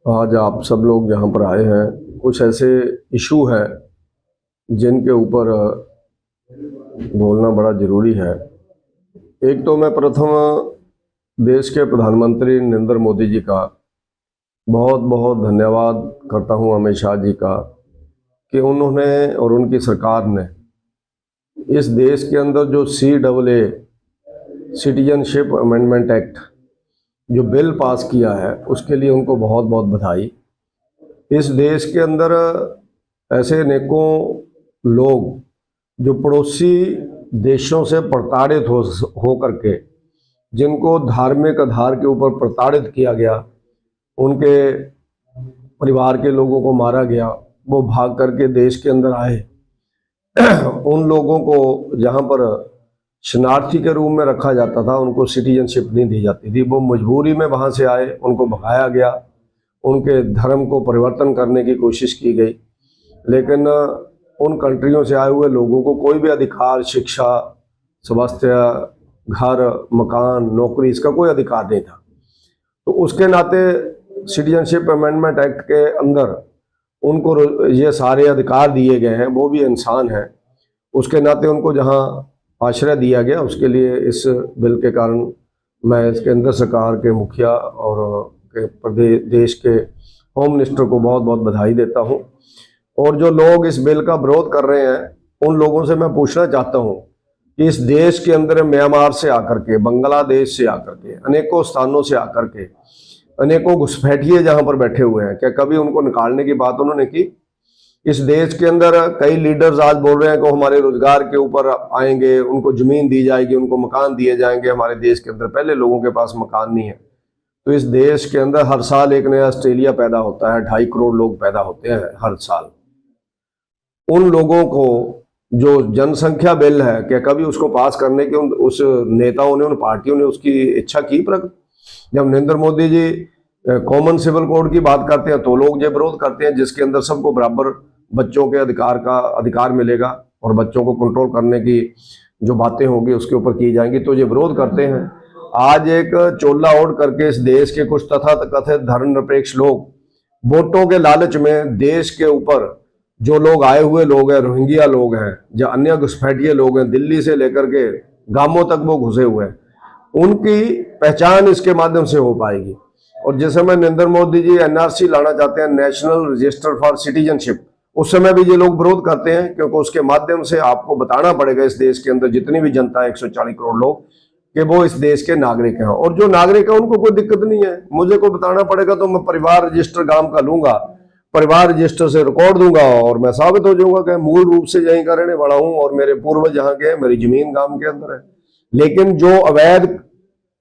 आज आप सब लोग जहाँ पर आए हैं, कुछ ऐसे इशू हैं जिनके ऊपर बोलना बड़ा ज़रूरी है। एक तो मैं प्रथम देश के प्रधानमंत्री नरेंद्र मोदी जी का बहुत बहुत धन्यवाद करता हूँ, अमित शाह जी का, कि उन्होंने और उनकी सरकार ने इस देश के अंदर जो CAA सिटीजनशिप अमेंडमेंट एक्ट जो बिल पास किया है, उसके लिए उनको बहुत बहुत बधाई। इस देश के अंदर ऐसे अनेकों लोग जो पड़ोसी देशों से प्रताड़ित हो करके, जिनको धार्मिक आधार के ऊपर प्रताड़ित किया गया, उनके परिवार के लोगों को मारा गया, वो भाग करके देश के अंदर आए। उन लोगों को जहाँ पर शरणार्थी के रूप में रखा जाता था, उनको सिटीजनशिप नहीं दी जाती थी। वो मजबूरी में वहाँ से आए, उनको भगाया गया, उनके धर्म को परिवर्तन करने की कोशिश की गई। लेकिन उन कंट्रियों से आए हुए लोगों को कोई भी अधिकार, शिक्षा, स्वास्थ्य, घर, मकान, नौकरी, इसका कोई अधिकार नहीं था। तो उसके नाते सिटीजनशिप अमेंडमेंट एक्ट के अंदर उनको ये सारे अधिकार दिए गए हैं। वो भी इंसान है, उसके नाते उनको जहाँ आश्रय दिया गया, उसके लिए इस बिल के कारण मैं इस केंद्र सरकार के मुखिया और के प्रदेश देश के होम मिनिस्टर को बहुत बहुत बधाई देता हूँ। और जो लोग इस बिल का विरोध कर रहे हैं, उन लोगों से मैं पूछना चाहता हूँ कि इस देश के अंदर म्यांमार से आकर के, बांग्लादेश से आकर के, अनेकों स्थानों से आकर के अनेकों घुसपैठिए जहाँ पर बैठे हुए हैं, क्या कभी उनको निकालने की बात उन्होंने की? इस देश के अंदर कई लीडर्स आज बोल रहे हैं कि हमारे रोजगार के ऊपर आएंगे, उनको जमीन दी जाएगी, उनको मकान दिए जाएंगे। हमारे देश के अंदर पहले लोगों के पास मकान नहीं है। तो इस देश के अंदर हर साल एक नया ऑस्ट्रेलिया पैदा होता है, 2.5 करोड़ लोग पैदा होते हैं हर साल। उन लोगों को जो जनसंख्या बिल है, क्या कभी उसको पास करने के उस नेताओं ने, उन पार्टियों ने उसकी इच्छा की प्रकट? जब Narendra Modi ji common civil code की बात करते हैं तो लोग ये विरोध करते हैं, जिसके अंदर सबको बराबर बच्चों के अधिकार मिलेगा और बच्चों को कंट्रोल करने की जो बातें होंगी उसके ऊपर की जाएंगी, तो ये विरोध करते हैं। आज एक चोला ओढ़ करके इस देश के कुछ तथाकथित धर्मनिरपेक्ष लोग वोटों के लालच में देश के ऊपर जो लोग आए हुए लोग हैं, रोहिंग्या लोग हैं, जो अन्य घुसपैठिए लोग हैं, दिल्ली से लेकर के गांवों तक वो घुसे हुए हैं, उनकी पहचान इसके माध्यम से हो पाएगी। और जिस समय नरेंद्र मोदी जी NRC लाना चाहते हैं, नेशनल रजिस्टर फॉर सिटीजनशिप, उस समय भी ये लोग विरोध करते हैं, क्योंकि उसके माध्यम से आपको बताना पड़ेगा इस देश के अंदर जितनी भी जनता है, 140 करोड़ लोग, कि वो इस देश के नागरिक हैं। और जो नागरिक है उनको कोई दिक्कत नहीं है। मुझे को बताना पड़ेगा तो मैं परिवार रजिस्टर गांव का लूंगा, परिवार रजिस्टर से रिकॉर्ड दूंगा और मैं साबित हो जाऊंगा कि मूल रूप से यहीं का रहने वाला हूं और मेरे पूर्वज यहाँ के, मेरी जमीन गांव के अंदर है। लेकिन जो अवैध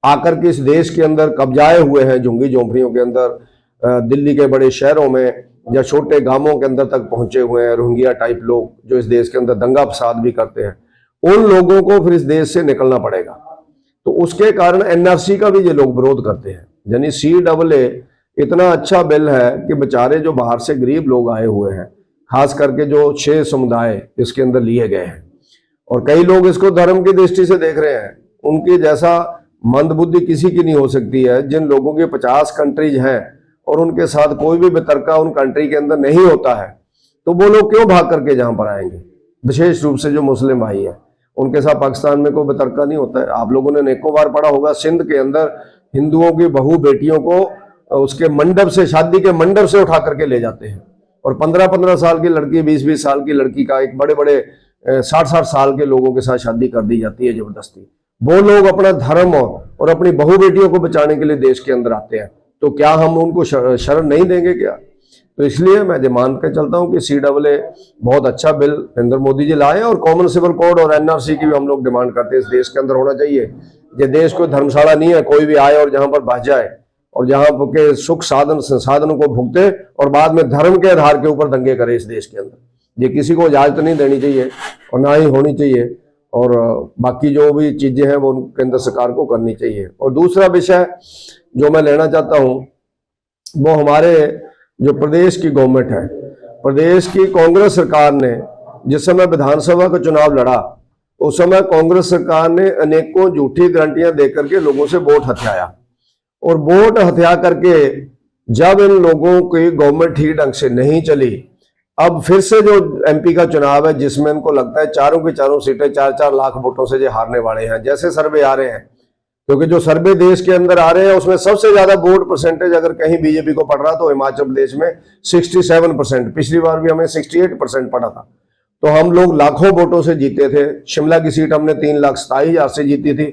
आकर के इस देश के अंदर कब्जाए हुए हैं, झुंगी झोंपड़ियों के अंदर, दिल्ली के बड़े शहरों में या छोटे गांवों के अंदर तक पहुंचे हुए हैं, रोहिंग्या टाइप लोग जो इस देश के अंदर दंगा फसाद भी करते हैं, उन लोगों को फिर इस देश से निकलना पड़ेगा। तो उसके कारण NRC का भी ये लोग विरोध करते हैं। यानी CAA इतना अच्छा बिल है कि बेचारे जो बाहर से गरीब लोग आए हुए हैं, खास करके जो 6 समुदाय इसके अंदर लिए गए हैं, और कई लोग इसको धर्म की दृष्टि से देख रहे हैं, उनकी जैसा मंदबुद्धि किसी की नहीं हो सकती है। जिन लोगों के 50 कंट्रीज हैं और उनके साथ कोई भी वितरका उन कंट्री के अंदर नहीं होता है, तो वो लोग क्यों भाग करके जहां पर आएंगे? विशेष रूप से जो मुस्लिम भाई है, उनके साथ पाकिस्तान में कोई वितरका नहीं होता है। आप लोगों ने अनेकों बार पढ़ा होगा, सिंध के अंदर हिंदुओं की बहू बेटियों को उसके मंडप से, शादी के मंडप से उठा करके ले जाते हैं, और 15-15 साल की लड़की, 20-20 साल की लड़की का एक बड़े बड़े 60-60 साल के लोगों के साथ शादी कर दी जाती है जबरदस्ती। वो लोग अपना धर्म और अपनी बहू बेटियों को बचाने के लिए देश के अंदर आते हैं, तो क्या हम उनको शरण नहीं देंगे क्या? तो इसलिए मैं ये मान के चलता हूँ कि CAA बहुत अच्छा बिल नरेंद्र मोदी जी लाए, और कॉमन सिविल कोड और NRC की भी हम लोग डिमांड करते हैं इस देश के अंदर होना चाहिए। ये देश कोई धर्मशाला नहीं है, कोई भी आए और जहां पर बस जाए और जहां के सुख साधन संसाधनों को भुगते और बाद में धर्म के आधार के ऊपर दंगे करे इस देश के अंदर। ये किसी को इजाजत नहीं देनी चाहिए और ना ही होनी चाहिए। और बाकी जो भी चीजें हैं वो केंद्र सरकार को करनी चाहिए। और दूसरा विषय जो मैं लेना चाहता हूं, वो हमारे जो प्रदेश की गवर्नमेंट है, प्रदेश की कांग्रेस सरकार ने जिस समय विधानसभा का चुनाव लड़ा, उस समय कांग्रेस सरकार ने अनेकों झूठी गारंटियां देकर के लोगों से वोट हथियाया, और वोट हथिया करके जब इन लोगों की गवर्नमेंट ठीक ढंग से नहीं चली, अब फिर से जो एमपी का चुनाव है जिसमें इनको लगता है चारों की चारों सीटें 4-4 लाख वोटों से जो हारने वाले हैं, जैसे सर्वे आ रहे हैं, क्योंकि जो सर्वे देश के अंदर आ रहे हैं उसमें सबसे ज्यादा वोट परसेंटेज अगर कहीं बीजेपी को पड़ रहा तो हिमाचल प्रदेश में 67%, पिछली बार भी हमें 68% पड़ा था। तो हम लोग लाखों वोटों से जीते थे। शिमला की सीट हमने 3,27,000 से जीती थी,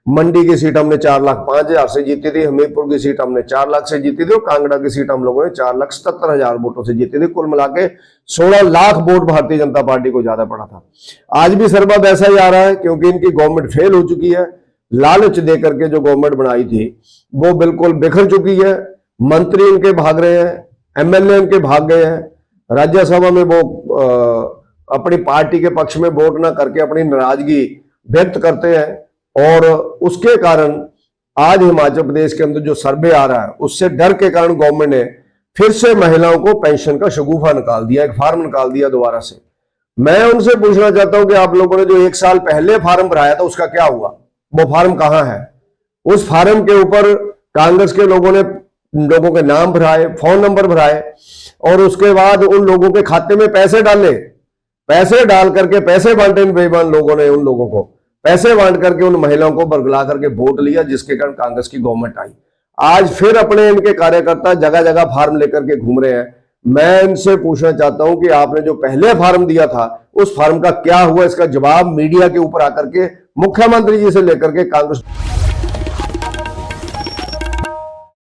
मंडी की सीट हमने 4,05,000 से जीती थी, हमीरपुर की सीट हमने 4 लाख से जीती थी और कांगड़ा की सीट हम लोगों ने 4,77,000 वोटों से जीती थी। कुल मिला के 16 लाख वोट भारतीय जनता पार्टी को ज्यादा पड़ा था। आज भी सर्वा वैसा ही आ रहा है, क्योंकि इनकी गवर्नमेंट फेल हो चुकी है। लालच दे करके जो गवर्नमेंट बनाई थी वो बिल्कुल बिखर चुकी है। मंत्री इनके भाग रहे हैं, एमएलए इनके भाग गए हैं। राज्यसभा में वो अपनी पार्टी के पक्ष में वोट ना करके अपनी नाराजगी व्यक्त करते हैं, और उसके कारण आज हिमाचल प्रदेश के अंदर जो सर्वे आ रहा है उससे डर के कारण गवर्नमेंट ने फिर से महिलाओं को पेंशन का शगुफा निकाल दिया, एक फार्म निकाल दिया दोबारा से। मैं उनसे पूछना चाहता हूं कि आप लोगों ने जो 1 साल पहले फार्म भराया था उसका क्या हुआ? वो फार्म कहां है? उस फार्म के ऊपर कांग्रेस के लोगों ने लोगों के नाम भराए, फोन नंबर भराए, और उसके बाद उन लोगों के खाते में पैसे डाले, पैसे डाल करके पैसे बांटे इन बेईमान लोगों ने, उन लोगों को पैसे बांट करके उन महिलाओं को बरगला करके वोट लिया, जिसके कारण कांग्रेस की गवर्नमेंट आई। आज फिर अपने इनके कार्यकर्ता जगह जगह फार्म लेकर के घूम रहे हैं। मैं इनसे पूछना चाहता हूं कि आपने जो पहले फार्म दिया था उस फार्म का क्या हुआ? इसका जवाब मीडिया के ऊपर आकर के मुख्यमंत्री जी से लेकर के कांग्रेस